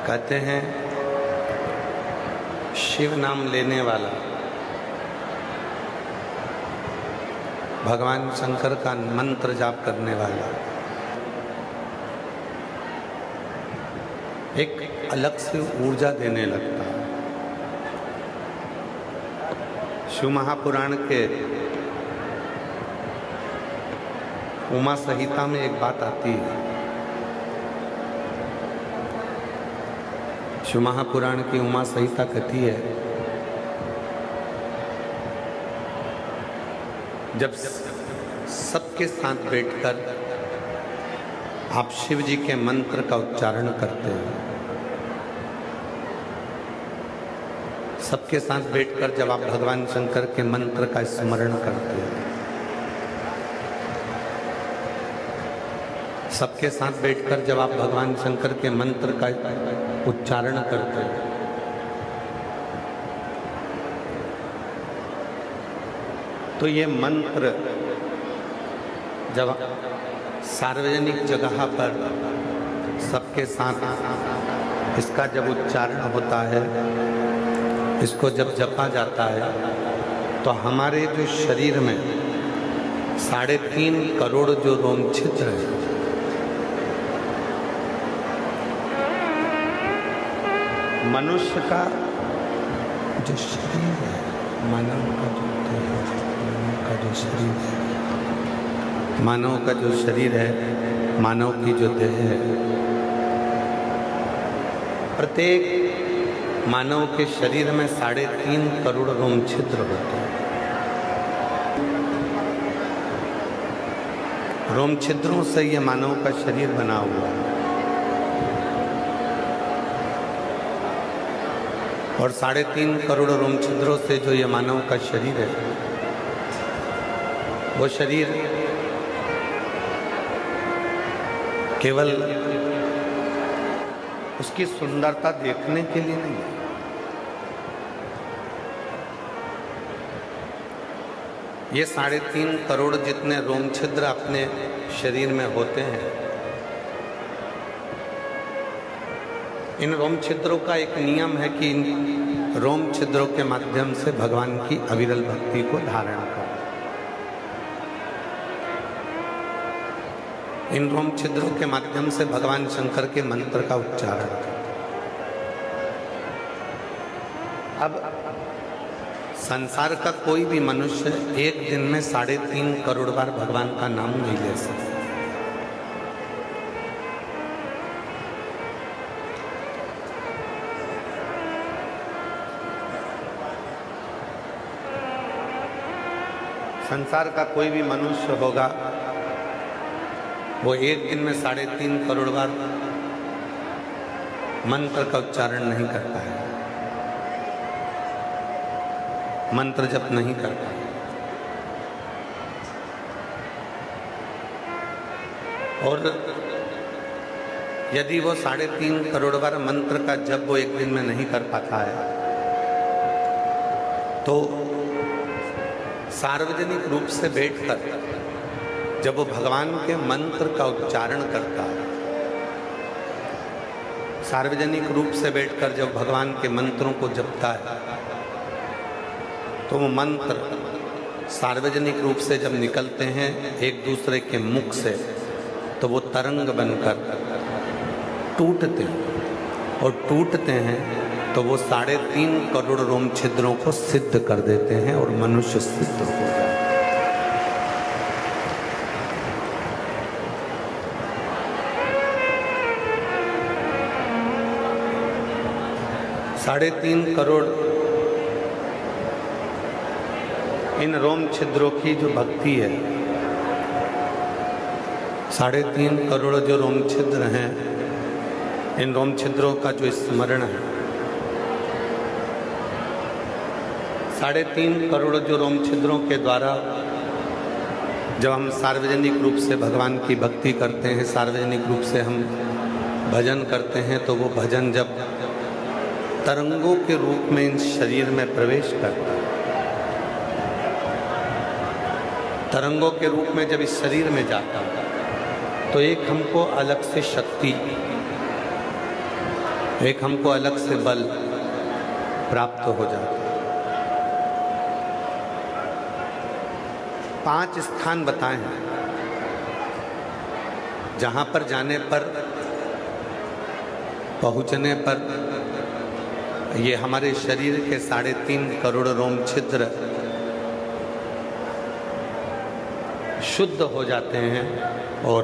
कहते हैं शिव नाम लेने वाला भगवान शंकर का मंत्र जाप करने वाला एक अलग से ऊर्जा देने लगता है। शिव महापुराण के उमा संहिता में एक बात आती है। शिव महापुराण की उमा संहिता कहती है, जब सबके साथ बैठकर आप शिव जी के मंत्र का उच्चारण करते हैं, सबके साथ बैठकर जब आप भगवान शंकर के मंत्र का स्मरण करते हैं, सबके साथ बैठकर जब आप भगवान शंकर के मंत्र का उच्चारण करते हैं, तो ये मंत्र जब सार्वजनिक जगह पर सबके साथ इसका जब उच्चारण होता है, इसको जब जपा जाता है, तो हमारे जो शरीर में 3.5 करोड़ जो रोम छिद्र है, मनुष्य का जो शरीर है, मानव का जो देह है, मानव का जो शरीर है, मानव का जो शरीर है, मानव की जो देह है, प्रत्येक मानव के शरीर में 3.5 करोड़ रोम छिद्र होते हैं। रोम छिद्रों से ये मानव का शरीर बना हुआ है और 3.5 करोड़ रोम छिद्रों से जो ये मानव का शरीर है, वो शरीर केवल उसकी सुंदरता देखने के लिए नहीं है। ये 3.5 करोड़ जितने रोम छिद्र अपने शरीर में होते हैं, इन रोम छिद्रों का एक नियम है कि इन रोम छिद्रों के माध्यम से भगवान की अविरल भक्ति को धारण करें। इन रोम छिद्रों के माध्यम से भगवान शंकर के मंत्र का उच्चारण करें। अब संसार का कोई भी मनुष्य एक दिन में 3.5 करोड़ बार भगवान का नाम नहीं ले सकता। संसार का कोई भी मनुष्य होगा, वो एक दिन में 3.5 करोड़ बार मंत्र का उच्चारण नहीं करता है, मंत्र जप नहीं करता है। और यदि वो 3.5 करोड़ बार मंत्र का जप वो एक दिन में नहीं कर पाता है, तो सार्वजनिक रूप से बैठकर जब वो भगवान के मंत्र का उच्चारण करता है, सार्वजनिक रूप से बैठकर जब भगवान के मंत्रों को जपता है, तो वो मंत्र सार्वजनिक रूप से जब निकलते हैं एक दूसरे के मुख से, तो वो तरंग बनकर टूटते हैं और टूटते हैं तो वो 3.5 करोड़ रोम छिद्रों को सिद्ध कर देते हैं और मनुष्य सिद्ध हो जाता है। 3.5 करोड़ इन रोम छिद्रों की जो भक्ति है, 3.5 करोड़ जो रोम छिद्र हैं, इन रोम छिद्रों का जो स्मरण है, 3.5 करोड़ जो रोम छिद्रों के द्वारा जब हम सार्वजनिक रूप से भगवान की भक्ति करते हैं, सार्वजनिक रूप से हम भजन करते हैं, तो वो भजन जब तरंगों के रूप में इन शरीर में प्रवेश करता है, तरंगों के रूप में जब इस शरीर में जाता है, तो एक हमको अलग से शक्ति, एक हमको अलग से बल प्राप्त हो जाता है। 5 स्थान बताए हैं जहाँ पर जाने पर, पहुँचने पर ये हमारे शरीर के 3.5 करोड़ रोम छिद्र शुद्ध हो जाते हैं और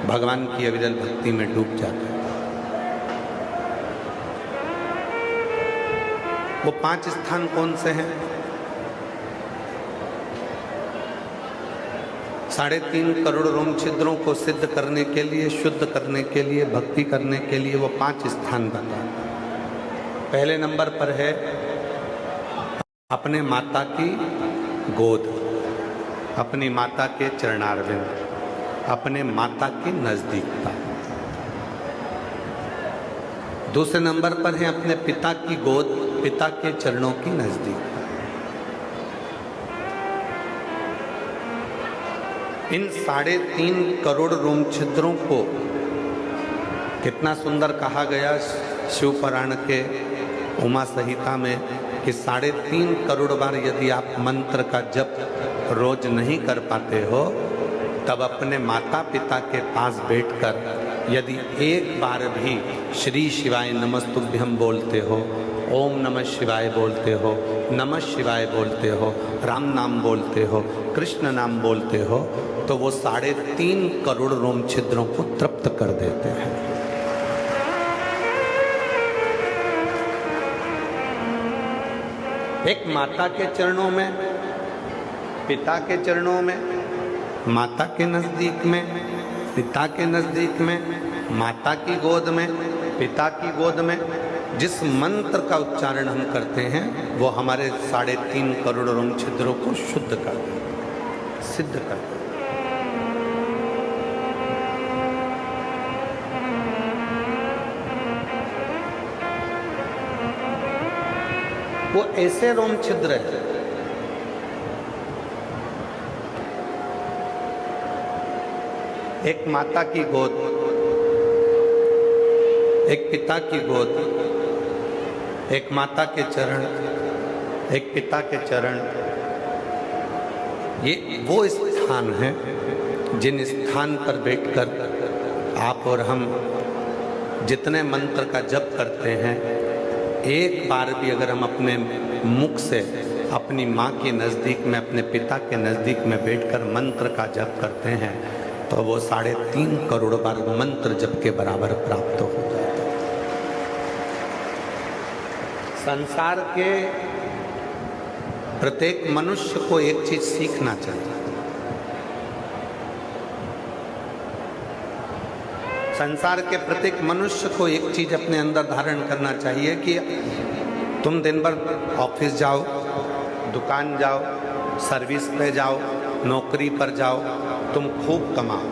भगवान की अविरल भक्ति में डूब जाते हैं। वो 5 स्थान कौन से हैं? 3.5 करोड़ रोम छिद्रों को सिद्ध करने के लिए, शुद्ध करने के लिए, भक्ति करने के लिए वो 5 स्थान बताए। पहले नंबर पर है अपने माता की गोद, अपनी माता के चरणारविंद, अपने माता की नजदीकता। दूसरे नंबर पर है अपने पिता की गोद, पिता के चरणों की नजदीकता। इन 3.5 करोड़ रोम छिद्रों को कितना सुंदर कहा गया शिव पुराण के उमा संहिता में कि 3.5 करोड़ बार यदि आप मंत्र का जप रोज नहीं कर पाते हो, तब अपने माता पिता के पास बैठकर यदि एक बार भी श्री शिवाय नमस्तुभ्यं बोलते हो, ओम नमः शिवाय बोलते हो, नमः शिवाय बोलते हो, राम नाम बोलते हो, कृष्ण नाम बोलते हो, तो वो 3.5 करोड़ रोम छिद्रों को तृप्त कर देते हैं। एक माता के चरणों में, पिता के चरणों में, माता के नजदीक में, पिता के नजदीक में, माता की गोद में, पिता की गोद में जिस मंत्र का उच्चारण हम करते हैं वो हमारे 3.5 करोड़ रोम छिद्रों को शुद्ध कर देते, सिद्ध कर देते। वो ऐसे रोम छिद्र है एक माता की गोद, एक पिता की गोद, एक माता के चरण, एक पिता के चरण, ये वो स्थान है जिन स्थान पर बैठकर आप और हम जितने मंत्र का जप करते हैं, एक बार भी अगर हम अपने मुख से अपनी माँ के नज़दीक में, अपने पिता के नज़दीक में बैठकर मंत्र का जप करते हैं तो वो 3.5 करोड़ बार मंत्र जप के बराबर प्राप्त हो जाता है। संसार के प्रत्येक मनुष्य को एक चीज सीखना चाहिए। संसार के प्रत्येक मनुष्य को एक चीज अपने अंदर धारण करना चाहिए कि तुम दिन भर ऑफिस जाओ, दुकान जाओ, सर्विस पे जाओ, नौकरी पर जाओ, तुम खूब कमाओ,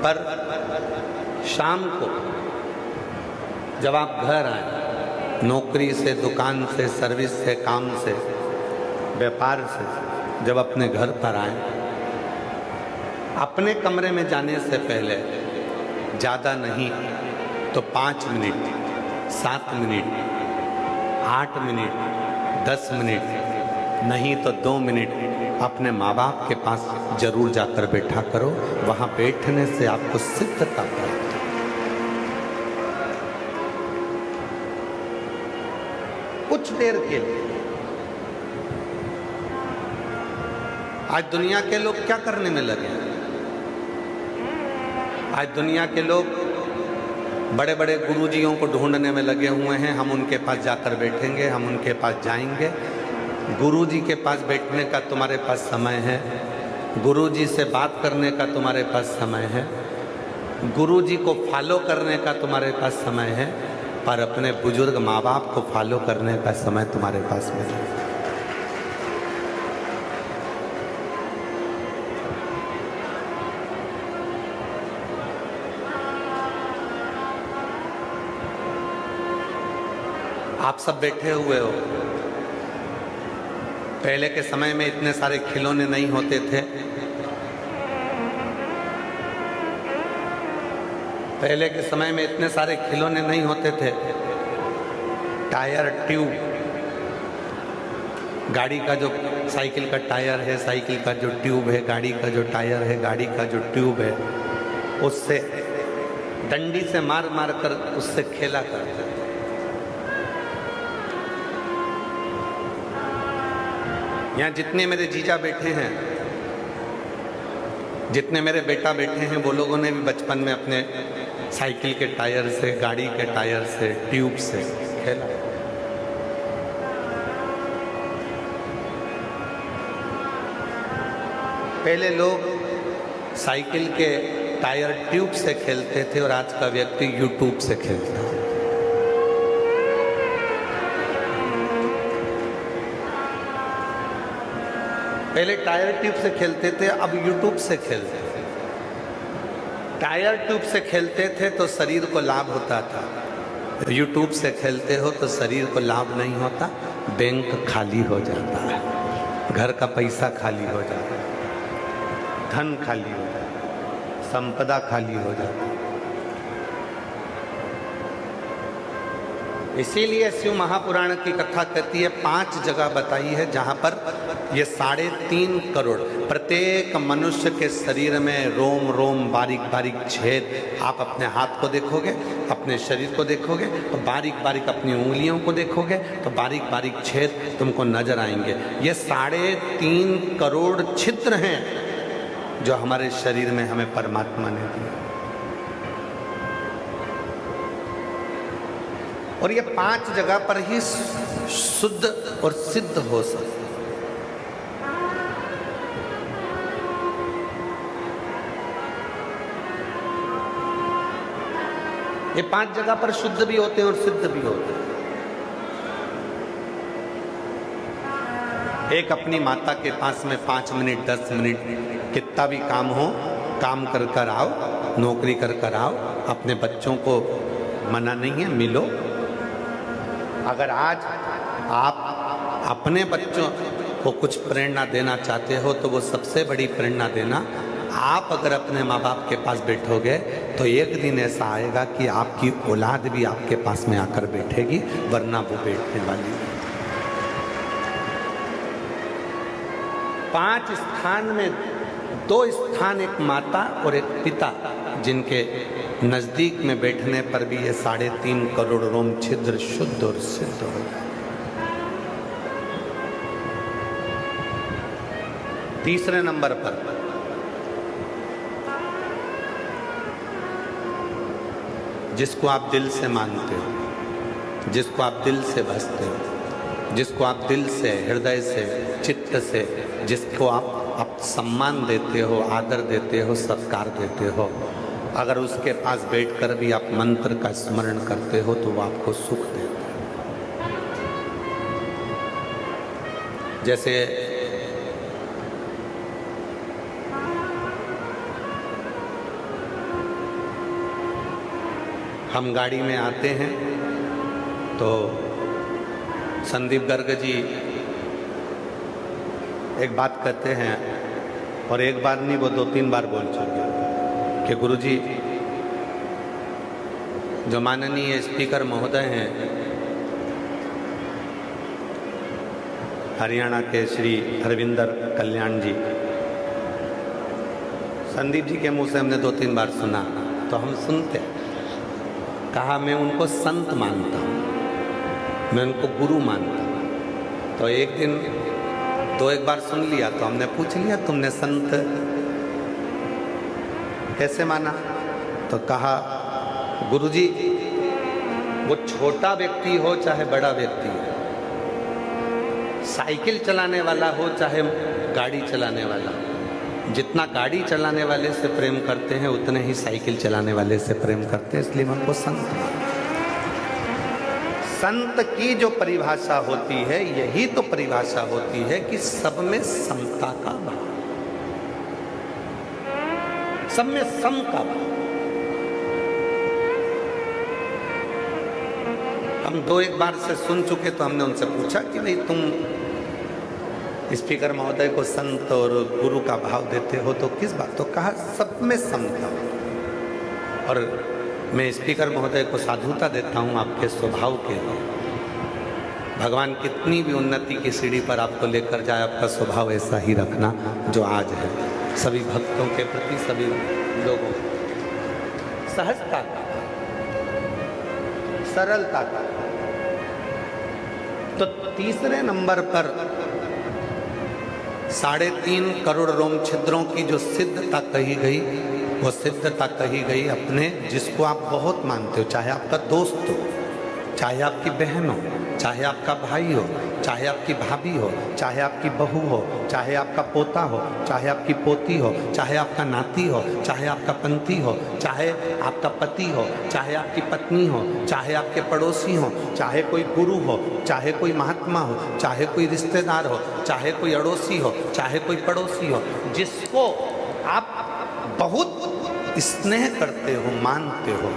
पर शाम को जब आप घर आए, नौकरी से, दुकान से, सर्विस से, काम से, व्यापार से जब अपने घर पर आए, अपने कमरे में जाने से पहले ज़्यादा नहीं तो 5 मिनट, 7 मिनट, 8 मिनट, 10 मिनट, नहीं तो 2 मिनट अपने माँ बाप के पास जरूर जाकर बैठा करो। वहाँ बैठने से आपको सिद्धता प्राप्त है। कुछ देर के लिए। आज दुनिया के लोग क्या करने में लगे? आज दुनिया के लोग बड़े बड़े गुरुजियों को ढूंढने में लगे हुए हैं। हम उनके पास जाकर बैठेंगे, हम उनके पास जाएंगे। गुरुजी के पास बैठने का तुम्हारे पास समय है, गुरुजी से बात करने का तुम्हारे पास समय है, गुरुजी को फॉलो करने का तुम्हारे पास समय है, पर अपने बुजुर्ग माँ बाप को फॉलो करने का समय तुम्हारे पास में है। आप सब बैठे हुए हो। पहले के समय में इतने सारे खिलौने नहीं होते थे। पहले के समय में इतने सारे खिलौने नहीं होते थे। टायर ट्यूब, गाड़ी का जो साइकिल का टायर है, साइकिल का जो ट्यूब है, गाड़ी का जो टायर है, गाड़ी का जो ट्यूब है, उससे डंडी से मार मार कर उससे खेला करते थे। यहाँ जितने मेरे जीजा बैठे हैं, जितने मेरे बेटा बैठे हैं, वो लोगों ने भी बचपन में अपने साइकिल के टायर से, गाड़ी के टायर से, ट्यूब से खेला। पहले लोग साइकिल के टायर ट्यूब से खेलते थे और आज का व्यक्ति यूट्यूब से खेलता है। पहले टायर ट्यूब से खेलते थे, अब यूट्यूब से खेलते हैं। टायर ट्यूब से खेलते थे तो शरीर को लाभ होता था, यूट्यूब से खेलते हो तो शरीर को लाभ नहीं होता, बैंक खाली हो जाता है, घर का पैसा खाली हो जाता है, धन खाली हो जाता है, संपदा खाली हो जाती है। इसीलिए शिव महापुराण की कथा कहती है, 5 जगह बताई है जहां पर ये 3.5 करोड़, प्रत्येक मनुष्य के शरीर में रोम रोम, बारीक बारीक छेद। आप अपने हाथ को देखोगे, अपने शरीर को देखोगे तो बारीक बारीक, अपनी उंगलियों को देखोगे तो बारीक बारीक छेद तुमको नजर आएंगे। ये 3.5 करोड़ छिद्र हैं जो हमारे शरीर में हमें परमात्मा ने दिया। और ये 5 जगह पर ही शुद्ध और सिद्ध हो सकते। ये 5 जगह पर शुद्ध भी होते हैं और सिद्ध भी होते हैं। एक अपनी माता के पास में 5 मिनट 10 मिनट कितना भी काम हो, काम कर कर आओ, नौकरी कर कर आओ, अपने बच्चों को मना नहीं है, मिलो। अगर आज आप अपने बच्चों को कुछ प्रेरणा देना चाहते हो तो वो सबसे बड़ी प्रेरणा देना, आप अगर अपने माँ बाप के पास बैठोगे तो एक दिन ऐसा आएगा कि आपकी औलाद भी आपके पास में आकर बैठेगी, वरना वो बैठने वाली है। 5 स्थान में 2 स्थान एक माता और एक पिता, जिनके नजदीक में बैठने पर भी ये 3.5 करोड़ रोम छिद्र शुद्ध और सिद्ध हो जाए। तीसरे नंबर पर जिसको आप दिल से मानते हो, जिसको आप दिल से भजते हो, जिसको आप दिल से, हृदय से, चित्त से, जिसको आप सम्मान देते हो, आदर देते हो, सत्कार देते हो, अगर उसके पास बैठकर भी आप मंत्र का स्मरण करते हो तो वो आपको सुख देता है। जैसे हम गाड़ी में आते हैं तो संदीप गर्ग जी एक बात कहते हैं, और एक बार नहीं वो 2-3 बार बोल चुके कि गुरुजी, जो माननीय स्पीकर महोदय हैं हरियाणा के श्री हरविंदर कल्याण जी, संदीप जी के मुंह से हमने 2-3 बार सुना तो हम सुनते, कहा मैं उनको संत मानता हूँ, मैं उनको गुरु मानता हूँ। तो एक दिन 2-1 बार सुन लिया तो हमने पूछ लिया, तुमने संत कैसे माना? तो कहा, गुरुजी, वो छोटा व्यक्ति हो चाहे बड़ा व्यक्ति हो, साइकिल चलाने वाला हो चाहे गाड़ी चलाने वाला हो, जितना गाड़ी चलाने वाले से प्रेम करते हैं उतने ही साइकिल चलाने वाले से प्रेम करते हैं, इसलिए उनको संत। संत की जो परिभाषा होती है, यही तो परिभाषा होती है कि सब में समता का भाव, सब में सम का भाव। हम 2-1 बार से सुन चुके तो हमने उनसे पूछा कि भाई तुम स्पीकर महोदय को संत और गुरु का भाव देते हो तो किस बात? तो कहा सब में समता। और मैं स्पीकर महोदय को साधुता देता हूँ आपके स्वभाव के लिए। भगवान कितनी भी उन्नति की सीढ़ी पर आपको लेकर जाए, आपका स्वभाव ऐसा ही रखना जो आज है। सभी भक्तों के प्रति, सभी लोगों सहजता का, सरलता का। तो तीसरे नंबर पर 3.5 करोड़ रोम छिद्रों की जो सिद्धता कही गई, वो सिद्धता कही गई अपने जिसको आप बहुत मानते हो, चाहे आपका दोस्त हो, चाहे आपकी बहन हो, चाहे आपका भाई हो, चाहे आपकी भाभी हो, चाहे आपकी बहू हो, चाहे आपका पोता हो, चाहे आपकी पोती हो, चाहे आपका नाती हो, चाहे आपका पंथी हो, चाहे आपका पति हो, चाहे आपकी पत्नी हो, चाहे आपके पड़ोसी हो, चाहे कोई गुरु हो, चाहे कोई महात्मा हो, चाहे कोई रिश्तेदार हो, चाहे कोई अड़ोसी हो, चाहे कोई पड़ोसी हो, जिसको आप बहुत स्नेह करते हो, मानते हो,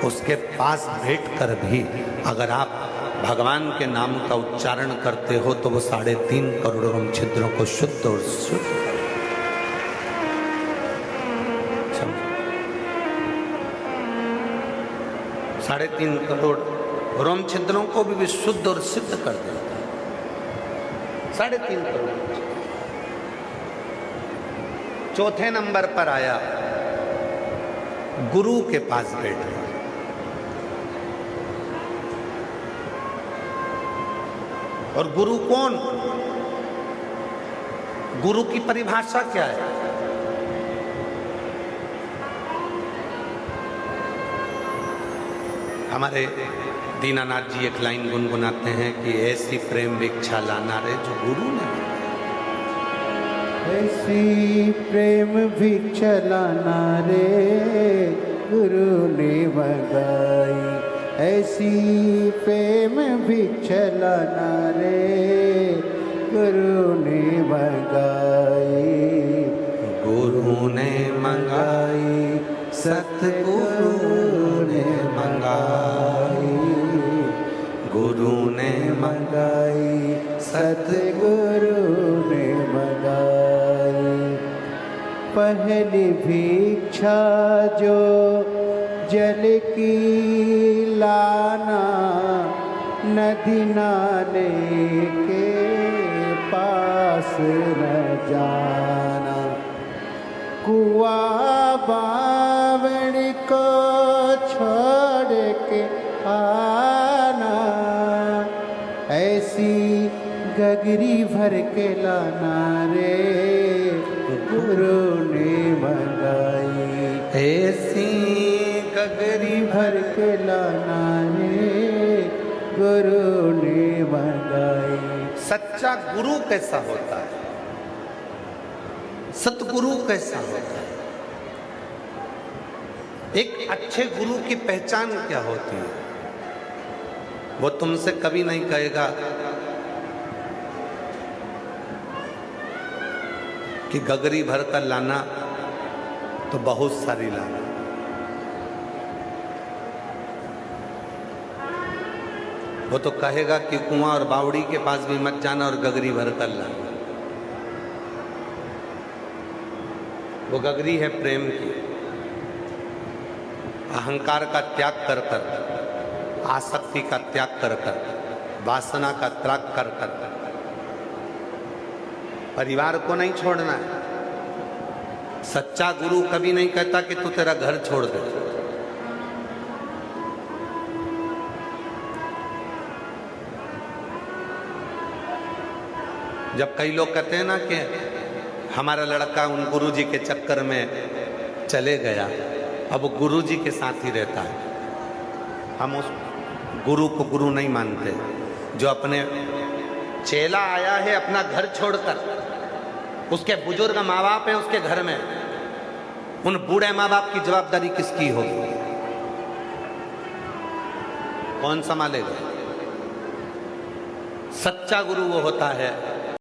उसके पास बैठकर भी अगर आप भगवान के नाम का उच्चारण करते हो तो वो 3.5 करोड़ रोम छिद्रों को शुद्ध और शुद्ध 3.5 करोड़ रोम छिद्रों को भी शुद्ध और सिद्ध कर देता है। 3.5 करोड़। चौथे नंबर पर आया गुरु के पास बैठना। और गुरु कौन? गुरु की परिभाषा क्या है? हमारे दीनानाथ जी एक लाइन गुनगुनाते हैं कि ऐसी प्रेम भिक्षा लाना रे जो गुरु ने, ऐसी प्रेम भिक्षा लाना रे गुरु ने मंगाई, ऐसी प्रेम भिक्षा लाना रे गुरु ने मंगाई, गुरु ने मंगाई, सतगुरु ने मंगाई, गुरु ने मंगाई, सतगुरु ने मंगाई। पहली भिक्षा जो जल की लाना, नदी नाले के पास न जाना, कुआं बावड़ी को छोड़ के आना, ऐसी गगरी भर के लाना रे गुरु ने मंगाई, ऐसी गगरी भर के लाना रे गुरु ने मंगाई। सच्चा गुरु कैसा होता है? सतगुरु कैसा होता है? एक अच्छे गुरु की पहचान क्या होती है? वो तुमसे कभी नहीं कहेगा कि गगरी भर कर लाना तो बहुत सारी लाना। वो तो कहेगा कि कुआं और बावड़ी के पास भी मत जाना और गगरी भर कर लाना। वो गगरी है प्रेम की, अहंकार का त्याग कर कर, आसक्ति का त्याग कर कर, वासना का त्याग कर कर, परिवार को नहीं छोड़ना है। सच्चा गुरु कभी नहीं कहता कि तू तेरा घर छोड़ दे। जब कई लोग कहते हैं ना कि हमारा लड़का उन गुरुजी के चक्कर में चले गया, अब वो गुरुजी के साथ ही रहता है, हम उस गुरु को गुरु नहीं मानते। जो अपने चेला आया है अपना घर छोड़कर, उसके बुजुर्ग माँ बाप हैं उसके घर में, उन बूढ़े माँ बाप की जवाबदारी किसकी होगी? कौन संभालेगा? सच्चा गुरु वो होता है